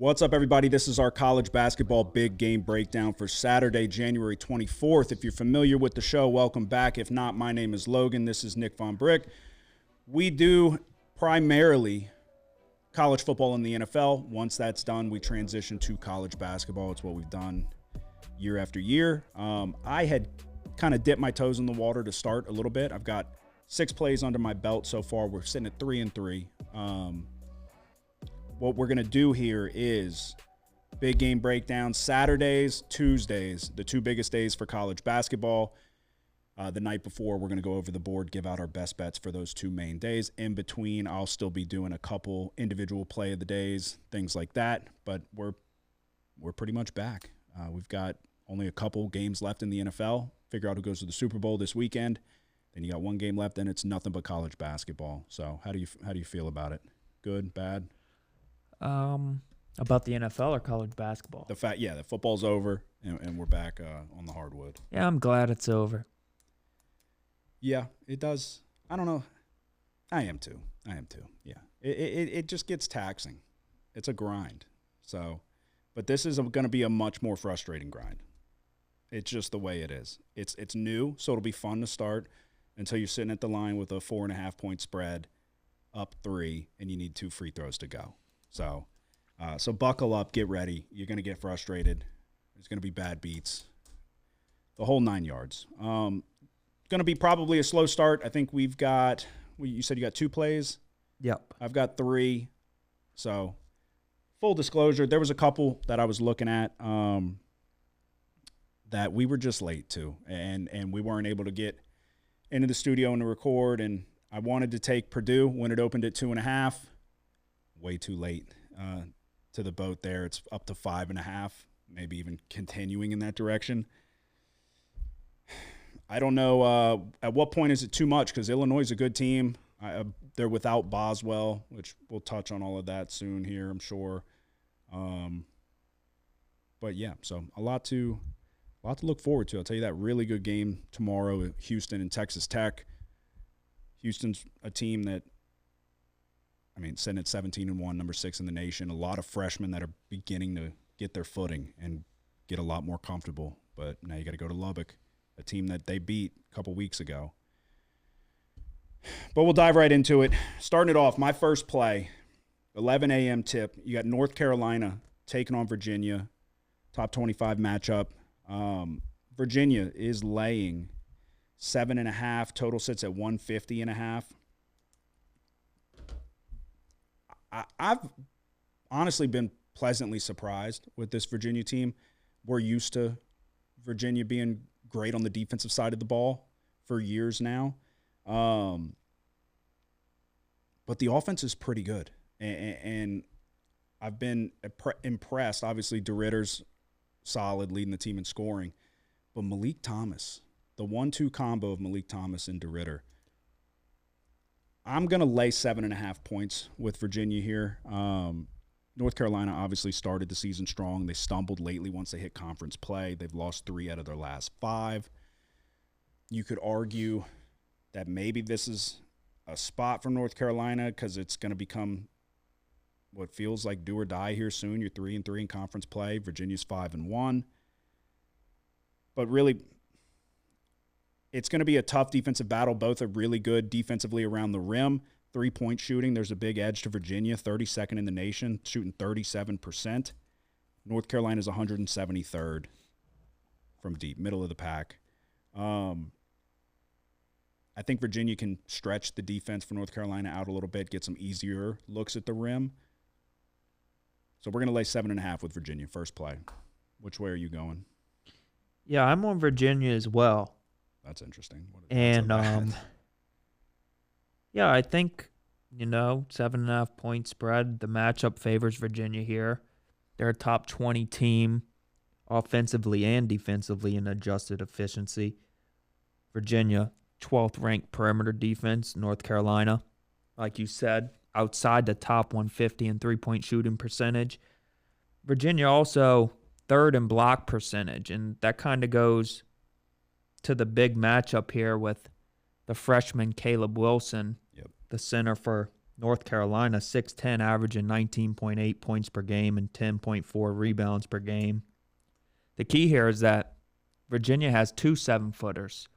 What's up, everybody? This is our college basketball big game breakdown for Saturday, January 24th. If you're familiar with the show, welcome back. If not, my name is Logan. This is Nick Von Brick. We do primarily college football in the NFL. Once that's done, we transition to college basketball. It's what we've done year after year. I had kind of dipped my toes in the water to start a little bit. I've got 6 plays under my belt so far. We're sitting at 3-3. What we're going to do here is big game breakdown Saturdays, Tuesdays, the 2 biggest days for college basketball. The night before, we're going to go over the board, give out our best bets for those 2 main days. In between, I'll still be doing a couple individual play of the days, things like that. But we're pretty much back. We've got only a couple games left in the NFL. Figure out who goes to the Super Bowl this weekend. Then you got 1 game left, and it's nothing but college basketball. So how do you feel about it? Good, bad? About the NFL or college basketball? The football's over, and we're back on the hardwood. Yeah, I'm glad it's over. Yeah, it does. I don't know. I am too. Yeah, it just gets taxing. It's a grind. So, but this is going to be a much more frustrating grind. It's just the way it is. It's new, so it'll be fun to start until you're sitting at the line with a 4.5 point spread, up 3, and you need 2 free throws to go. So buckle up, get ready. You're going to get frustrated. There's going to be bad beats. The whole 9 yards. Going to be probably a slow start. I think you said you got 2 plays? Yep. I've got 3. So full disclosure, there was a couple that I was looking at that we were just late to, and we weren't able to get into the studio and to record, and I wanted to take Purdue when it opened at 2.5. Way too late to the boat there. It's up to 5.5, maybe even continuing in that direction. I don't know at what point is it too much, because Illinois is a good team. They're without Boswell, which we'll touch on all of that soon here, I'm sure. But yeah, so a lot to look forward to. I'll tell you that really good game tomorrow, Houston and Texas Tech. Houston's a team that, sitting at 17-1, number 6 in the nation. A lot of freshmen that are beginning to get their footing and get a lot more comfortable. But now you got to go to Lubbock, a team that they beat a couple weeks ago. But we'll dive right into it. Starting it off, my first play, 11 a.m. tip. You got North Carolina taking on Virginia, top 25 matchup. Virginia is laying 7.5. Total sits at 150.5. I've honestly been pleasantly surprised with this Virginia team. We're used to Virginia being great on the defensive side of the ball for years now. But the offense is pretty good. And I've been impressed. Obviously, DeRitter's solid, leading the team in scoring. But Malik Thomas, the 1-2 combo of Malik Thomas and DeRitter, I'm going to lay 7.5 points with Virginia here. North Carolina obviously started the season strong. They stumbled lately once they hit conference play. They've lost 3 out of their last 5. You could argue that maybe this is a spot for North Carolina because it's going to become what feels like do or die here soon. You're 3-3 in conference play. Virginia's 5-1. But really, it's going to be a tough defensive battle. Both are really good defensively around the rim. 3-point shooting, there's a big edge to Virginia, 32nd in the nation, shooting 37%. North Carolina's 173rd from deep, middle of the pack. I think Virginia can stretch the defense for North Carolina out a little bit, get some easier looks at the rim. So we're going to lay 7.5 with Virginia, first play. Which way are you going? Yeah, I'm on Virginia as well. That's interesting. And, yeah, I think, 7.5 point spread. The matchup favors Virginia here. They're a top 20 team offensively and defensively in adjusted efficiency. Virginia, 12th ranked perimeter defense. North Carolina, like you said, outside the top 150 in 3-point shooting percentage. Virginia also 3rd in block percentage, and that kind of goes to the big matchup here with the freshman Caleb Wilson, the center for North Carolina, 6'10", averaging 19.8 points per game and 10.4 rebounds per game. The key here is that Virginia has two 7-footers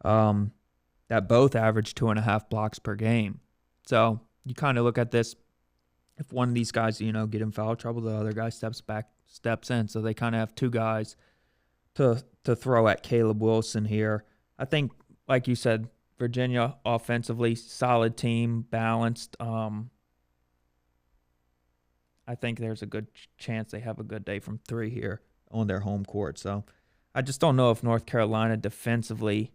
that both average 2.5 blocks per game. So you kind of look at this. If one of these guys, get in foul trouble, the other guy steps in. So they kind of have two guys to throw at Caleb Wilson here. I think, like you said, Virginia offensively, solid team, balanced. I think there's a good chance they have a good day from three here on their home court. So I just don't know if North Carolina defensively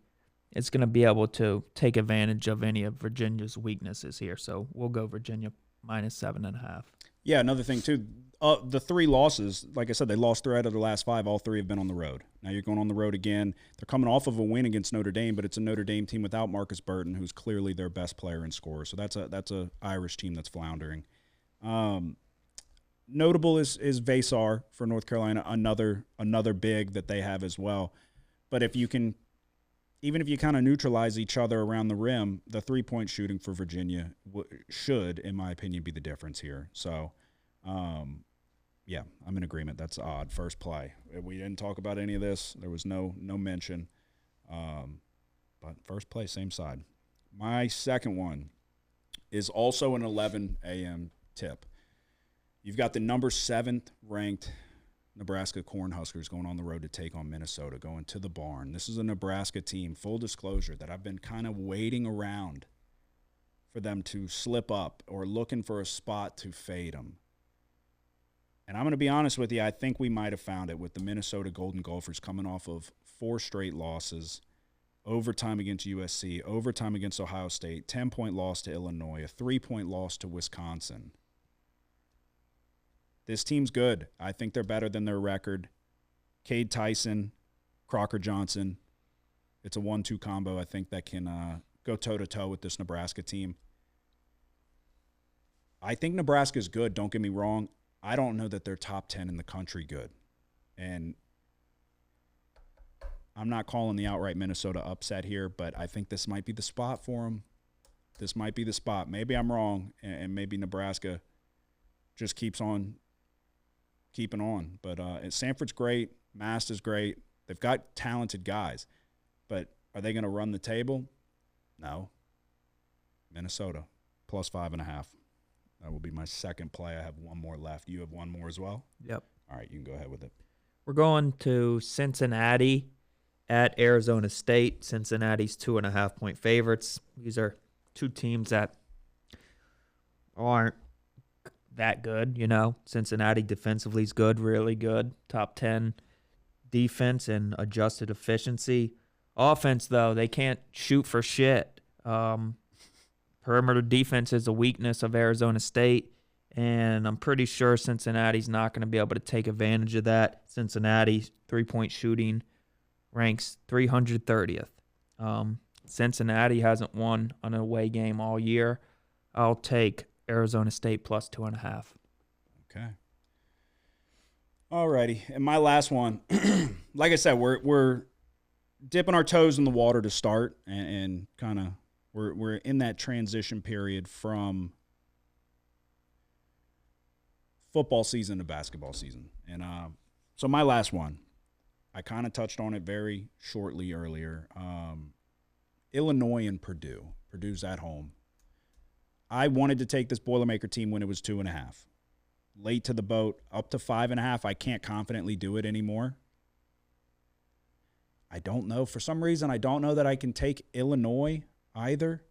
is going to be able to take advantage of any of Virginia's weaknesses here. So we'll go Virginia -7.5. Yeah, another thing, too, the 3 losses, like I said, they lost 3 out of the last 5. All 3 have been on the road. Now you're going on the road again. They're coming off of a win against Notre Dame, but it's a Notre Dame team without Marcus Burton, who's clearly their best player and scorer. So that's a Irish team that's floundering. Notable is Vasar for North Carolina, another big that they have as well. But even if you kind of neutralize each other around the rim, the 3-point shooting for Virginia should, in my opinion, be the difference here. So, yeah, I'm in agreement. That's odd. First play. We didn't talk about any of this. There was no mention. But first play, same side. My second one is also an 11 a.m. tip. You've got the number 7th ranked Nebraska Cornhuskers going on the road to take on Minnesota, going to the barn. This is a Nebraska team, full disclosure, that I've been kind of waiting around for them to slip up or looking for a spot to fade them. And I'm going to be honest with you, I think we might have found it with the Minnesota Golden Gophers coming off of 4 straight losses, overtime against USC, overtime against Ohio State, 10-point loss to Illinois, a 3-point loss to Wisconsin. This team's good. I think they're better than their record. Cade Tyson, Crocker Johnson. It's a 1-2 combo, I think, that can go toe-to-toe with this Nebraska team. I think Nebraska's good, don't get me wrong. I don't know that they're top 10 in the country good. And I'm not calling the outright Minnesota upset here, but I think this might be the spot for them. This might be the spot. Maybe I'm wrong, and maybe Nebraska just keeps on keeping on. But Sanford's great. Mast is great. They've got talented guys. But are they going to run the table? No. Minnesota, +5.5. That will be my second play. I have one more left. You have one more as well? Yep. All right, you can go ahead with it. We're going to Cincinnati at Arizona State. Cincinnati's 2.5-point favorites. These are two teams that aren't that good, Cincinnati defensively is good, really good. Top 10 defense and adjusted efficiency. Offense, though, they can't shoot for shit. Perimeter defense is a weakness of Arizona State, and I'm pretty sure Cincinnati's not going to be able to take advantage of that. Cincinnati's 3-point shooting ranks 330th. Cincinnati hasn't won an away game all year. I'll take Arizona State +2.5. Okay. All righty. And my last one, like I said, we're dipping our toes in the water to start, and kind of we're in that transition period from football season to basketball season. And so my last one, I kind of touched on it very shortly earlier. Illinois and Purdue. Purdue's at home. I wanted to take this Boilermaker team when it was 2.5. Late to the boat, up to 5.5. I can't confidently do it anymore. I don't know. For some reason, I don't know that I can take Illinois either.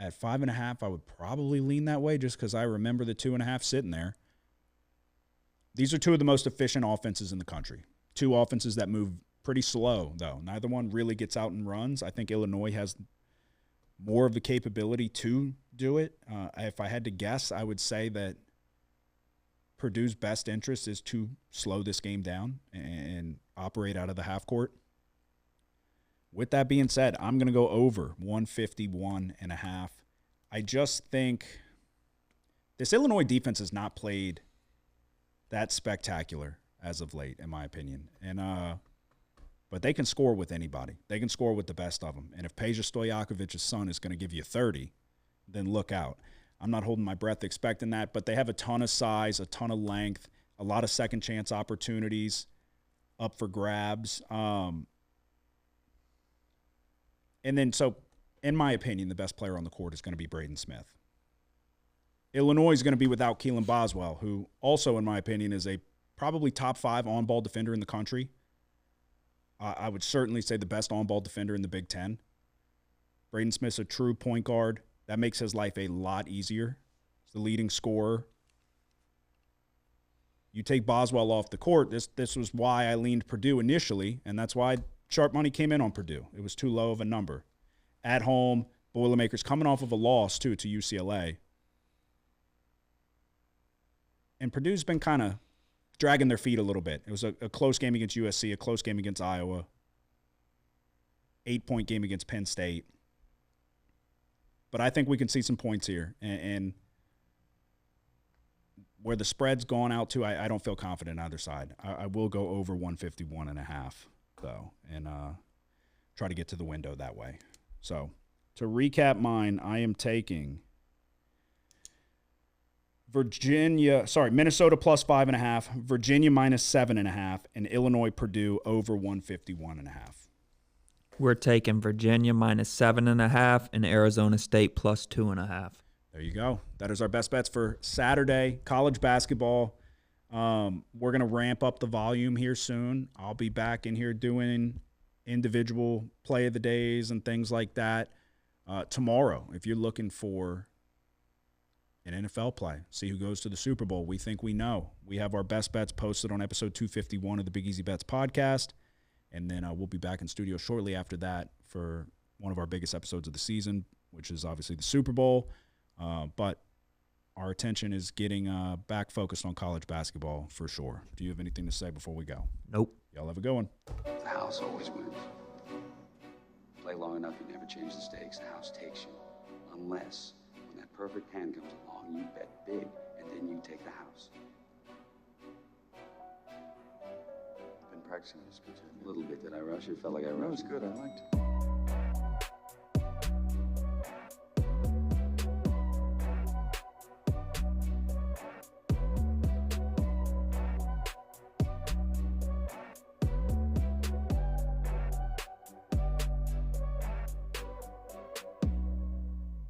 At 5.5, I would probably lean that way just because I remember the 2.5 sitting there. These are two of the most efficient offenses in the country. Two offenses that move pretty slow, though. Neither one really gets out and runs. I think Illinois has more of the capability to do it. If I had to guess, I would say that Purdue's best interest is to slow this game down and operate out of the half court. With that being said, I'm going to go over 151.5. I just think this Illinois defense has not played that spectacular as of late, in my opinion. And but they can score with anybody. They can score with the best of them. And if Peja Stojakovic's son is going to give you 30, then look out. I'm not holding my breath expecting that, but they have a ton of size, a ton of length, a lot of second chance opportunities up for grabs. And then, so in my opinion, the best player on the court is going to be Braden Smith. Illinois is going to be without Keelan Boswell, who also, in my opinion, is a probably top 5 on-ball defender in the country. I would certainly say the best on-ball defender in the Big Ten. Braden Smith's a true point guard. That makes his life a lot easier. He's the leading scorer. You take Boswell off the court, this was why I leaned Purdue initially, and that's why sharp money came in on Purdue. It was too low of a number. At home, Boilermakers coming off of a loss, too, to UCLA. And Purdue's been kind of dragging their feet a little bit. It was a close game against USC, a close game against Iowa, 8-point game against Penn State. But I think we can see some points here. And where the spread's gone out to, I don't feel confident either side. I will go over 151.5, though, and try to get to the window that way. So to recap mine, I am taking Minnesota plus 5.5, Virginia minus 7.5, and Illinois Purdue over 151.5. We're taking Virginia minus 7.5 and Arizona State plus 2.5. There you go. That is our best bets for Saturday. College basketball. We're going to ramp up the volume here soon. I'll be back in here doing individual play of the days and things like that tomorrow. If you're looking for an NFL play, see who goes to the Super Bowl. We think we know. We have our best bets posted on episode 251 of the Big Easy Bets podcast. And then we'll be back in studio shortly after that for one of our biggest episodes of the season, which is obviously the Super Bowl. But our attention is getting back focused on college basketball for sure. Do you have anything to say before we go? Nope. Y'all have a good one. The house always wins. Play long enough, you never change the stakes. The house takes you. Unless, when that perfect hand comes along, you bet big, and then you take the house. I've been practicing this pitch a little bit. Did I rush it? Felt like I rushed. That was good. I liked it.